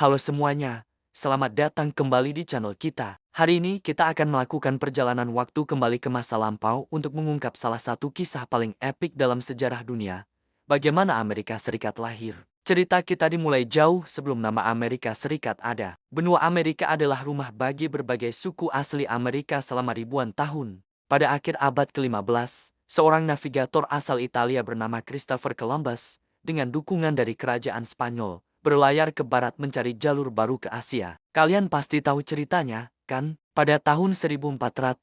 Halo semuanya, selamat datang kembali di channel kita. Hari ini kita akan melakukan perjalanan waktu kembali ke masa lampau untuk mengungkap salah satu kisah paling epik dalam sejarah dunia. Bagaimana Amerika Serikat lahir? Cerita kita dimulai jauh sebelum nama Amerika Serikat ada. Benua Amerika adalah rumah bagi berbagai suku asli Amerika selama ribuan tahun. Pada akhir abad ke-15, seorang navigator asal Italia bernama Christopher Columbus, dengan dukungan dari kerajaan Spanyol, berlayar ke barat mencari jalur baru ke Asia. Kalian pasti tahu ceritanya, kan? Pada tahun 1492,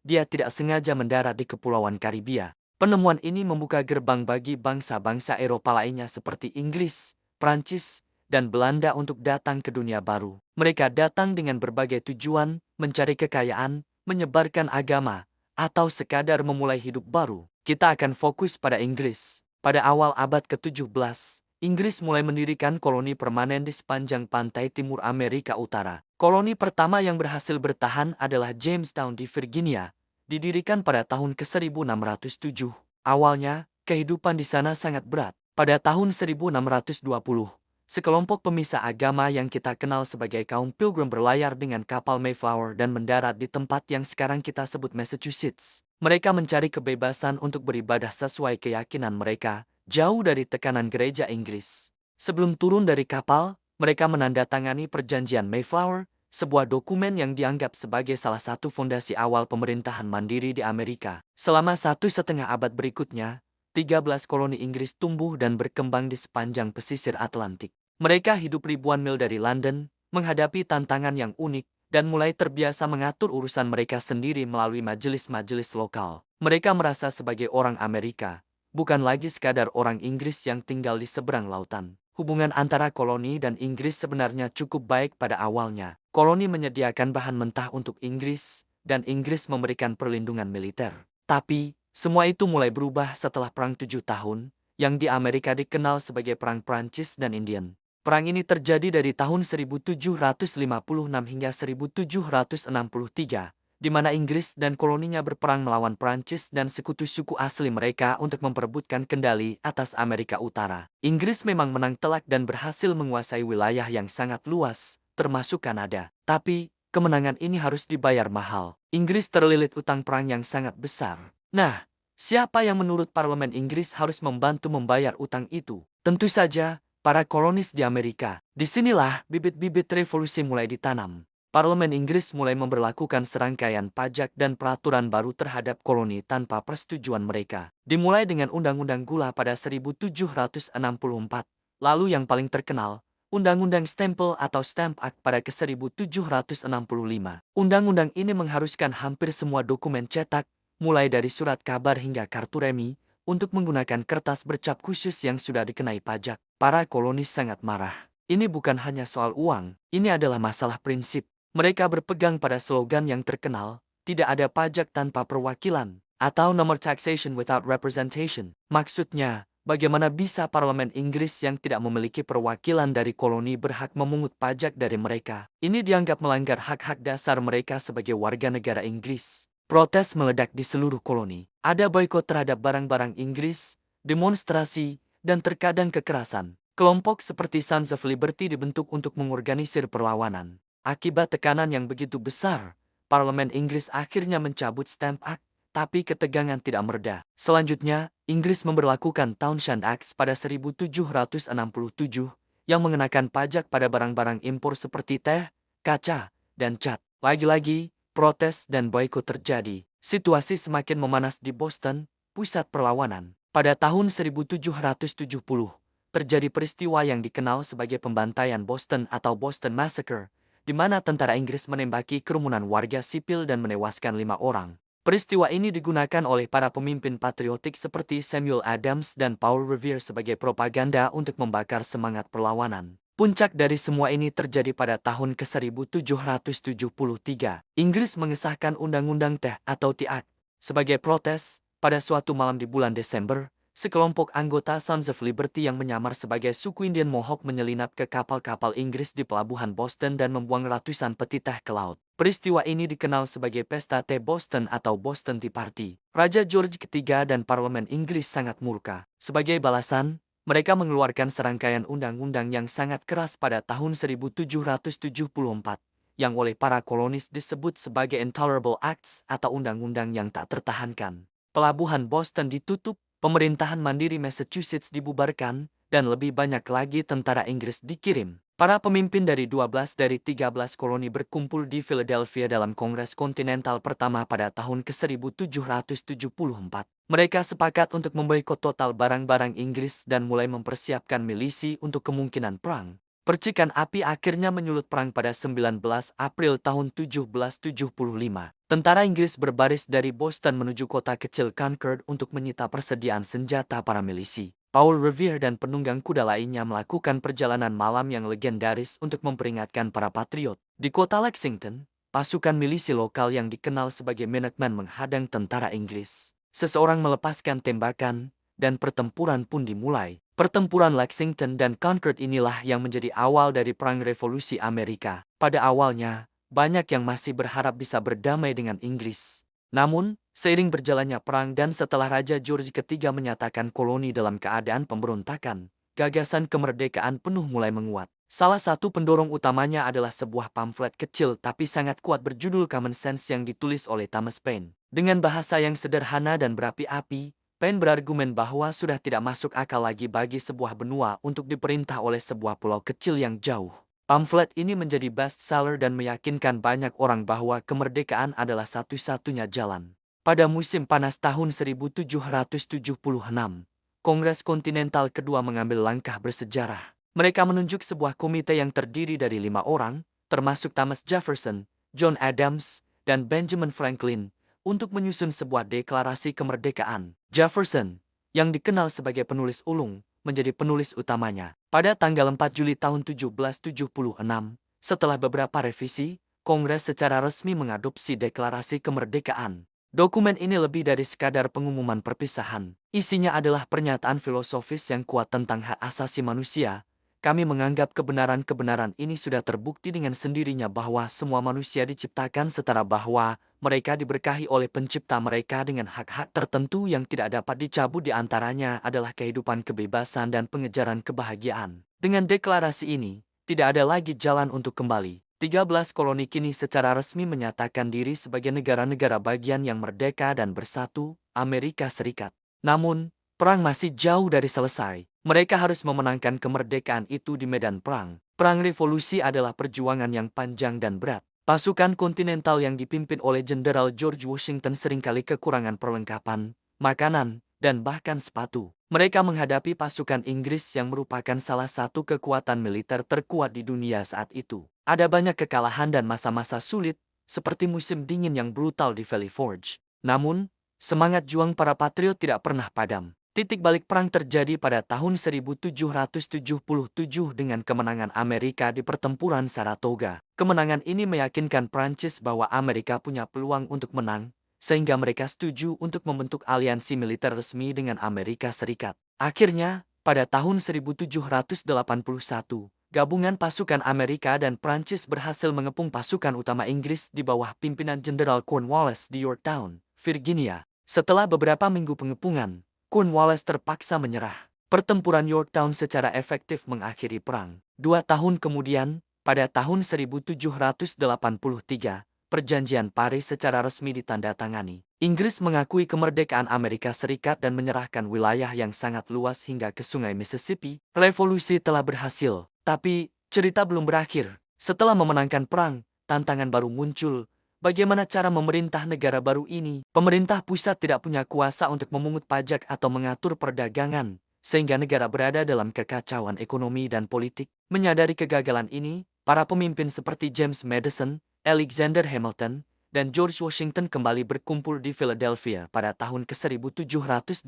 dia tidak sengaja mendarat di Kepulauan Karibia. Penemuan ini membuka gerbang bagi bangsa-bangsa Eropa lainnya seperti Inggris, Prancis, dan Belanda untuk datang ke dunia baru. Mereka datang dengan berbagai tujuan, mencari kekayaan, menyebarkan agama, atau sekadar memulai hidup baru. Kita akan fokus pada Inggris. Pada awal abad ke-17, Inggris mulai mendirikan koloni permanen di sepanjang pantai timur Amerika Utara. Koloni pertama yang berhasil bertahan adalah Jamestown di Virginia, didirikan pada tahun ke-1607. Awalnya, kehidupan di sana sangat berat. Pada tahun 1620, sekelompok pemisah agama yang kita kenal sebagai kaum Pilgrim berlayar dengan kapal Mayflower dan mendarat di tempat yang sekarang kita sebut Massachusetts. Mereka mencari kebebasan untuk beribadah sesuai keyakinan mereka, jauh dari tekanan gereja Inggris. Sebelum turun dari kapal, mereka menandatangani perjanjian Mayflower, sebuah dokumen yang dianggap sebagai salah satu fondasi awal pemerintahan mandiri di Amerika. Selama 1,5 abad berikutnya, 13 koloni Inggris tumbuh dan berkembang di sepanjang pesisir Atlantik. Mereka hidup ribuan mil dari London, menghadapi tantangan yang unik, dan mulai terbiasa mengatur urusan mereka sendiri melalui majelis-majelis lokal. Mereka merasa sebagai orang Amerika, bukan lagi sekadar orang Inggris yang tinggal di seberang lautan. Hubungan antara koloni dan Inggris sebenarnya cukup baik pada awalnya. Koloni menyediakan bahan mentah untuk Inggris, dan Inggris memberikan perlindungan militer. Tapi, semua itu mulai berubah setelah Perang 7 Tahun, yang di Amerika dikenal sebagai Perang Prancis dan Indian. Perang ini terjadi dari tahun 1756 hingga 1763. Di mana Inggris dan koloninya berperang melawan Prancis dan sekutu suku asli mereka untuk memperebutkan kendali atas Amerika Utara. Inggris memang menang telak dan berhasil menguasai wilayah yang sangat luas, termasuk Kanada. Tapi, kemenangan ini harus dibayar mahal. Inggris terlilit utang perang yang sangat besar. Nah, siapa yang menurut Parlemen Inggris harus membantu membayar utang itu? Tentu saja, para kolonis di Amerika. Disinilah bibit-bibit revolusi mulai ditanam. Parlemen Inggris mulai memberlakukan serangkaian pajak dan peraturan baru terhadap koloni tanpa persetujuan mereka. Dimulai dengan Undang-Undang Gula pada 1764, lalu yang paling terkenal, Undang-Undang Stempel atau Stamp Act pada ke-1765. Undang-undang ini mengharuskan hampir semua dokumen cetak, mulai dari surat kabar hingga kartu remi, untuk menggunakan kertas bercap khusus yang sudah dikenai pajak. Para kolonis sangat marah. Ini bukan hanya soal uang, ini adalah masalah prinsip. Mereka berpegang pada slogan yang terkenal, tidak ada pajak tanpa perwakilan, atau no more taxation without representation. Maksudnya, bagaimana bisa Parlemen Inggris yang tidak memiliki perwakilan dari koloni berhak memungut pajak dari mereka? Ini dianggap melanggar hak-hak dasar mereka sebagai warga negara Inggris. Protes meledak di seluruh koloni. Ada boikot terhadap barang-barang Inggris, demonstrasi, dan terkadang kekerasan. Kelompok seperti Sons of Liberty dibentuk untuk mengorganisir perlawanan. Akibat tekanan yang begitu besar, Parlemen Inggris akhirnya mencabut Stamp Act, tapi ketegangan tidak mereda. Selanjutnya, Inggris memberlakukan Townshend Acts pada 1767 yang mengenakan pajak pada barang-barang impor seperti teh, kaca, dan cat. Lagi-lagi, protes dan boikot terjadi. Situasi semakin memanas di Boston, pusat perlawanan. Pada tahun 1770, terjadi peristiwa yang dikenal sebagai pembantaian Boston atau Boston Massacre, di mana tentara Inggris menembaki kerumunan warga sipil dan menewaskan 5 orang. Peristiwa ini digunakan oleh para pemimpin patriotik seperti Samuel Adams dan Paul Revere sebagai propaganda untuk membakar semangat perlawanan. Puncak dari semua ini terjadi pada tahun ke-1773. Inggris mengesahkan Undang-Undang Teh atau Tea Act. Sebagai protes, pada suatu malam di bulan Desember, sekelompok anggota Sons of Liberty yang menyamar sebagai suku Indian Mohawk menyelinap ke kapal-kapal Inggris di pelabuhan Boston dan membuang ratusan peti teh ke laut. Peristiwa ini dikenal sebagai Pesta Teh Boston atau Boston Tea Party. Raja George III dan Parlemen Inggris sangat murka. Sebagai balasan, Mereka mengeluarkan serangkaian undang-undang yang sangat keras pada tahun 1774, yang oleh para kolonis disebut sebagai Intolerable Acts atau undang-undang yang tak tertahankan. Pelabuhan Boston ditutup, pemerintahan mandiri Massachusetts dibubarkan, dan lebih banyak lagi tentara Inggris dikirim. Para pemimpin dari 12 dari 13 koloni berkumpul di Philadelphia dalam Kongres Kontinental pertama pada tahun ke-1774. Mereka sepakat untuk memboikot total barang-barang Inggris dan mulai mempersiapkan milisi untuk kemungkinan perang. Percikan api akhirnya menyulut perang pada 19 April tahun 1775. Tentara Inggris berbaris dari Boston menuju kota kecil Concord untuk menyita persediaan senjata para milisi. Paul Revere dan penunggang kuda lainnya melakukan perjalanan malam yang legendaris untuk memperingatkan para patriot. Di kota Lexington, pasukan milisi lokal yang dikenal sebagai Minutemen menghadang tentara Inggris. Seseorang melepaskan tembakan, dan pertempuran pun dimulai. Pertempuran Lexington dan Concord inilah yang menjadi awal dari Perang Revolusi Amerika. Pada awalnya, banyak yang masih berharap bisa berdamai dengan Inggris. Namun, seiring berjalannya perang dan setelah Raja George III menyatakan koloni dalam keadaan pemberontakan, gagasan kemerdekaan penuh mulai menguat. Salah satu pendorong utamanya adalah sebuah pamflet kecil tapi sangat kuat berjudul Common Sense yang ditulis oleh Thomas Paine. Dengan bahasa yang sederhana dan berapi-api, Paine berargumen bahwa sudah tidak masuk akal lagi bagi sebuah benua untuk diperintah oleh sebuah pulau kecil yang jauh. Pamflet ini menjadi bestseller dan meyakinkan banyak orang bahwa kemerdekaan adalah satu-satunya jalan. Pada musim panas tahun 1776, Kongres Kontinental Kedua mengambil langkah bersejarah. Mereka menunjuk sebuah komite yang terdiri dari 5 orang, termasuk Thomas Jefferson, John Adams, dan Benjamin Franklin, untuk menyusun sebuah deklarasi kemerdekaan. Jefferson, yang dikenal sebagai penulis ulung, menjadi penulis utamanya. Pada tanggal 4 Juli tahun 1776, setelah beberapa revisi, Kongres secara resmi mengadopsi deklarasi kemerdekaan. Dokumen ini lebih dari sekadar pengumuman perpisahan. Isinya adalah pernyataan filosofis yang kuat tentang hak asasi manusia. Kami menganggap kebenaran-kebenaran ini sudah terbukti dengan sendirinya bahwa semua manusia diciptakan setara, bahwa mereka diberkahi oleh pencipta mereka dengan hak-hak tertentu yang tidak dapat dicabut, di antaranya adalah kehidupan, kebebasan, dan pengejaran kebahagiaan. Dengan deklarasi ini, tidak ada lagi jalan untuk kembali. 13 koloni kini secara resmi menyatakan diri sebagai negara-negara bagian yang merdeka dan bersatu, Amerika Serikat. Namun, perang masih jauh dari selesai. Mereka harus memenangkan kemerdekaan itu di medan perang. Perang revolusi adalah perjuangan yang panjang dan berat. Pasukan kontinental yang dipimpin oleh Jenderal George Washington seringkali kekurangan perlengkapan, makanan, dan bahkan sepatu. Mereka menghadapi pasukan Inggris yang merupakan salah satu kekuatan militer terkuat di dunia saat itu. Ada banyak kekalahan dan masa-masa sulit, seperti musim dingin yang brutal di Valley Forge. Namun, semangat juang para patriot tidak pernah padam. Titik balik perang terjadi pada tahun 1777 dengan kemenangan Amerika di pertempuran Saratoga. Kemenangan ini meyakinkan Prancis bahwa Amerika punya peluang untuk menang, sehingga mereka setuju untuk membentuk aliansi militer resmi dengan Amerika Serikat. Akhirnya, pada tahun 1781, gabungan pasukan Amerika dan Prancis berhasil mengepung pasukan utama Inggris di bawah pimpinan Jenderal Cornwallis di Yorktown, Virginia. Setelah beberapa minggu pengepungan, Cornwallis terpaksa menyerah. Pertempuran Yorktown secara efektif mengakhiri perang. 2 tahun kemudian, pada tahun 1783, Perjanjian Paris secara resmi ditandatangani. Inggris mengakui kemerdekaan Amerika Serikat dan menyerahkan wilayah yang sangat luas hingga ke Sungai Mississippi. Revolusi telah berhasil, tapi cerita belum berakhir. Setelah memenangkan perang, tantangan baru muncul. Bagaimana cara memerintah negara baru ini? Pemerintah pusat tidak punya kuasa untuk memungut pajak atau mengatur perdagangan, sehingga negara berada dalam kekacauan ekonomi dan politik. Menyadari kegagalan ini, para pemimpin seperti James Madison, Alexander Hamilton, dan George Washington kembali berkumpul di Philadelphia pada tahun ke-1787.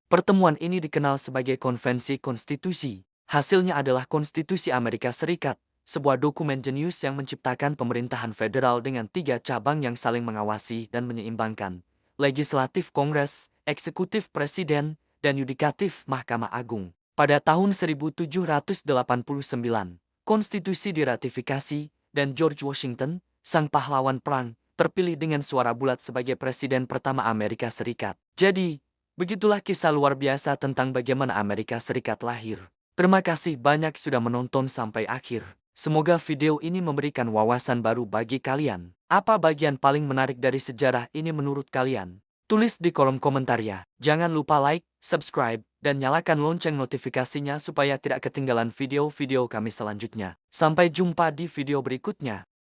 Pertemuan ini dikenal sebagai Konvensi Konstitusi. Hasilnya adalah Konstitusi Amerika Serikat, sebuah dokumen jenius yang menciptakan pemerintahan federal dengan 3 cabang yang saling mengawasi dan menyeimbangkan: legislatif Kongres, eksekutif Presiden, dan yudikatif Mahkamah Agung. Pada tahun 1789, konstitusi diratifikasi, dan George Washington, sang pahlawan perang, terpilih dengan suara bulat sebagai Presiden pertama Amerika Serikat. Jadi, Begitulah kisah luar biasa tentang bagaimana Amerika Serikat lahir. Terima kasih banyak sudah menonton sampai akhir. Semoga video ini memberikan wawasan baru bagi kalian. Apa bagian paling menarik dari sejarah ini menurut kalian? Tulis di kolom komentar ya. Jangan lupa like, subscribe, dan nyalakan lonceng notifikasinya supaya tidak ketinggalan video-video kami selanjutnya. Sampai jumpa di video berikutnya.